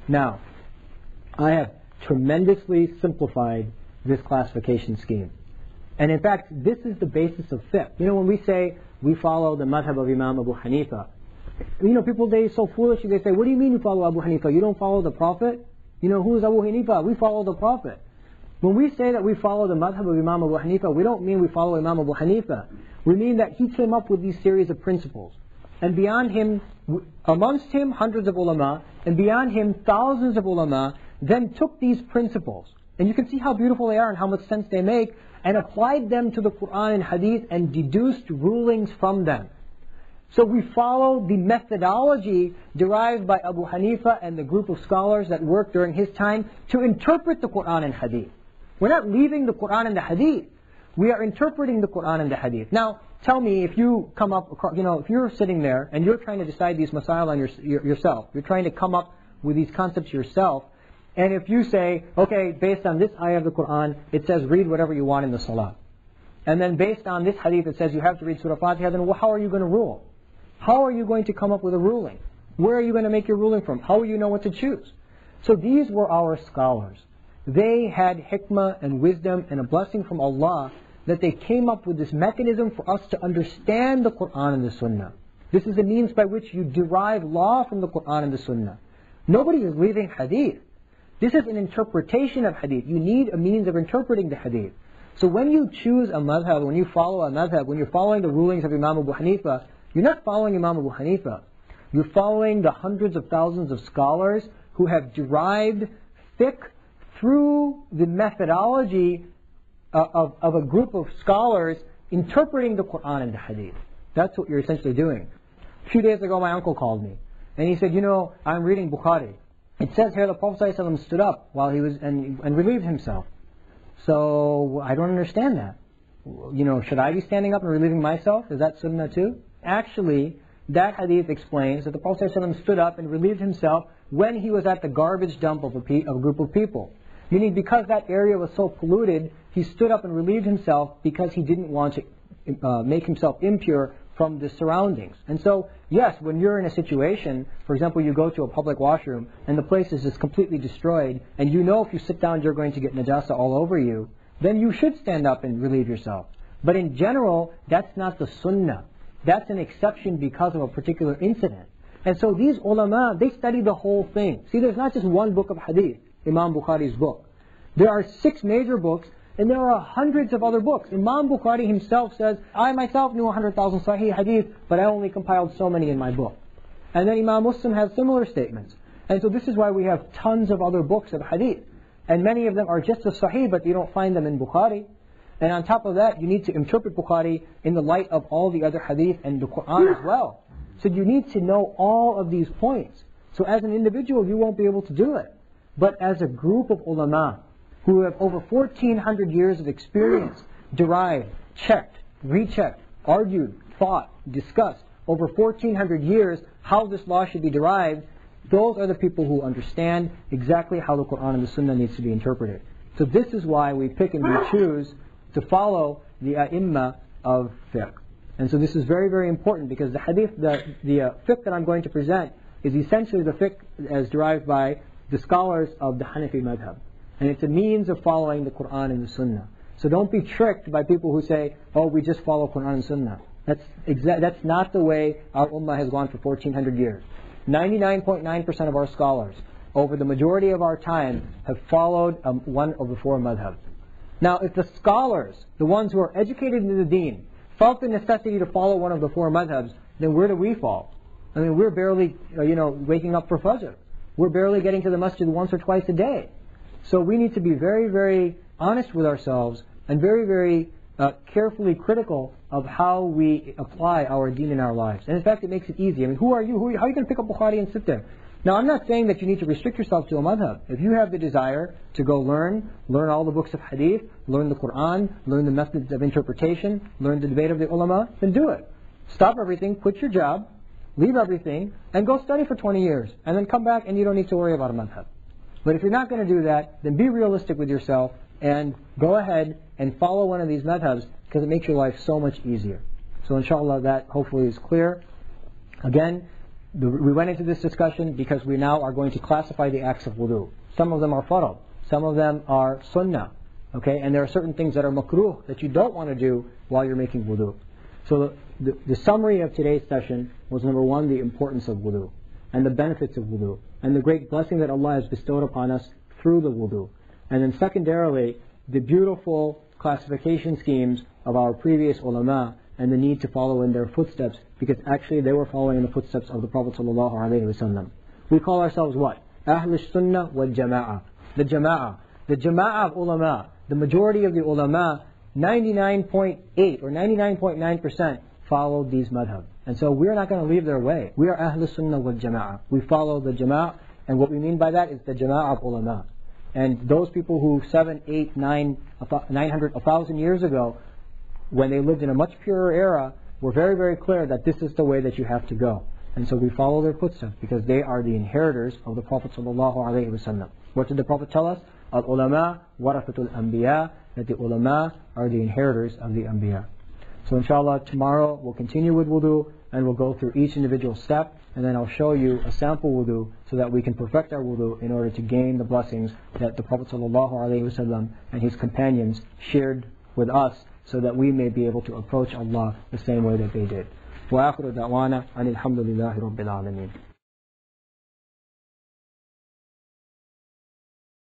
Now, I have tremendously simplified this classification scheme. And in fact, this is the basis of fiqh. When we say we follow the madhab of Imam Abu Hanifa, people, they so foolishly, they say, what do you mean you follow Abu Hanifa? You don't follow the Prophet? Who is Abu Hanifa? We follow the Prophet. When we say that we follow the madhab of Imam Abu Hanifa, we don't mean we follow Imam Abu Hanifa. We mean that he came up with these series of principles. And beyond him, amongst him, hundreds of ulama, and beyond him, thousands of ulama, then took these principles. And you can see how beautiful they are and how much sense they make, and applied them to the Quran and Hadith and deduced rulings from them. So we follow the methodology derived by Abu Hanifa and the group of scholars that worked during his time to interpret the Quran and Hadith. We're not leaving the Quran and the Hadith. We are interpreting the Quran and the Hadith. Now, tell me, if you come up, if you're sitting there and you're trying to decide these masail on yourself, you're trying to come up with these concepts yourself, and if you say, okay, based on this ayah of the Quran, it says read whatever you want in the salah. And then based on this hadith, it says you have to read Surah Fatiha, then how are you going to rule? How are you going to come up with a ruling? Where are you going to make your ruling from? How will you know what to choose? So these were our scholars. They had hikmah and wisdom and a blessing from Allah that they came up with this mechanism for us to understand the Quran and the Sunnah. This is the means by which you derive law from the Quran and the Sunnah. Nobody is leaving hadith. This is an interpretation of hadith. You need a means of interpreting the hadith. So when you choose a madhab, when you follow a madhab, when you're following the rulings of Imam Abu Hanifa, you're not following Imam Abu Hanifa. You're following the hundreds of thousands of scholars who have derived fiqh through the methodology of a group of scholars interpreting the Quran and the Hadith. That's what you're essentially doing. A few days ago, my uncle called me, and he said, I'm reading Bukhari. It says here the Prophet ﷺ stood up while he was and relieved himself. So I don't understand that. Should I be standing up and relieving myself? Is that sunnah too? Actually, that hadith explains that the Prophet ﷺ stood up and relieved himself when he was at the garbage dump of a group of people. Meaning, because that area was so polluted, he stood up and relieved himself because he didn't want to make himself impure from the surroundings. And so, yes, when you're in a situation, for example, you go to a public washroom and the place is just completely destroyed, and if you sit down you're going to get najasa all over you, then you should stand up and relieve yourself. But in general, that's not the sunnah. That's an exception because of a particular incident. And so these ulama, they study the whole thing. See, there's not just one book of hadith, Imam Bukhari's book. There are 6 major books, and there are hundreds of other books. Imam Bukhari himself says, I myself knew 100,000 sahih hadith, but I only compiled so many in my book. And then Imam Muslim has similar statements. And so this is why we have tons of other books of hadith. And many of them are just as sahih, but you don't find them in Bukhari. And on top of that, you need to interpret Bukhari in the light of all the other hadith and the Quran as well. So you need to know all of these points. So as an individual, you won't be able to do it. But as a group of ulama, who have over 1,400 years of experience, derived, checked, rechecked, argued, thought, discussed, over 1,400 years how this law should be derived, those are the people who understand exactly how the Quran and the Sunnah needs to be interpreted. So this is why we pick and we choose to follow the ai*imma of fiqh. And so this is very, very important, because the hadith, the fiqh that I'm going to present is essentially the fiqh as derived by the scholars of the Hanafi madhab. And it's a means of following the Quran and the Sunnah. So don't be tricked by people who say, we just follow Quran and Sunnah. That's not the way our ummah has gone for 1,400 years. 99.9% of our scholars, over the majority of our time, have followed one of the 4 madhabs. Now, if the scholars, the ones who are educated in the deen, felt the necessity to follow one of the 4 madhabs, then where do we fall? I mean, we're barely, waking up for Fajr. We're barely getting to the masjid once or twice a day. So we need to be very, very honest with ourselves and very, very carefully critical of how we apply our deen in our lives. And in fact, it makes it easy. I mean, who are you? How are you going to pick up Bukhari and sit there? Now, I'm not saying that you need to restrict yourself to a madhab. If you have the desire to go learn all the books of hadith, learn the Quran, learn the methods of interpretation, learn the debate of the ulama, then do it. Stop everything, quit your job, leave everything, and go study for 20 years. And then come back and you don't need to worry about a madhab. But if you're not going to do that, then be realistic with yourself and go ahead and follow one of these madhabs, because it makes your life so much easier. So inshallah, that hopefully is clear. Again, we went into this discussion because we now are going to classify the acts of wudu. Some of them are farad, some of them are sunnah, okay? And there are certain things that are makruh that you don't want to do while you're making wudu. So the summary of today's session was, number one, the importance of wudu and the benefits of wudu and the great blessing that Allah has bestowed upon us through the wudu. And then secondarily, the beautiful classification schemes of our previous ulama and the need to follow in their footsteps, because actually they were following in the footsteps of the Prophet ﷺ. We call ourselves what? Ahlul Sunnah wal Jama'ah. The Jama'ah. The Jama'ah of ulama, the majority of the ulama, 99.8 or 99.9% followed these madhab. And so we're not going to leave their way. We are Ahlul Sunnah wal Jama'ah. We follow the Jama'ah, and what we mean by that is the Jama'ah of ulama. And those people who 7, 8, 9, 900, 1,000 years ago, when they lived in a much purer era, were very, very clear that this is the way that you have to go. And so we follow their footsteps because they are the inheritors of the Prophet ﷺ. What did the Prophet tell us? Al-ulama warathatul anbiya, that the ulama are the inheritors of the anbiya. So inshallah, tomorrow we'll continue with wudu and we'll go through each individual step, and then I'll show you a sample wudu so that we can perfect our wudu in order to gain the blessings that the Prophet ﷺ and his companions shared with us, so that we may be able to approach Allah the same way that they did. وآخر دعوانا أن الحمد لله رب العالمين.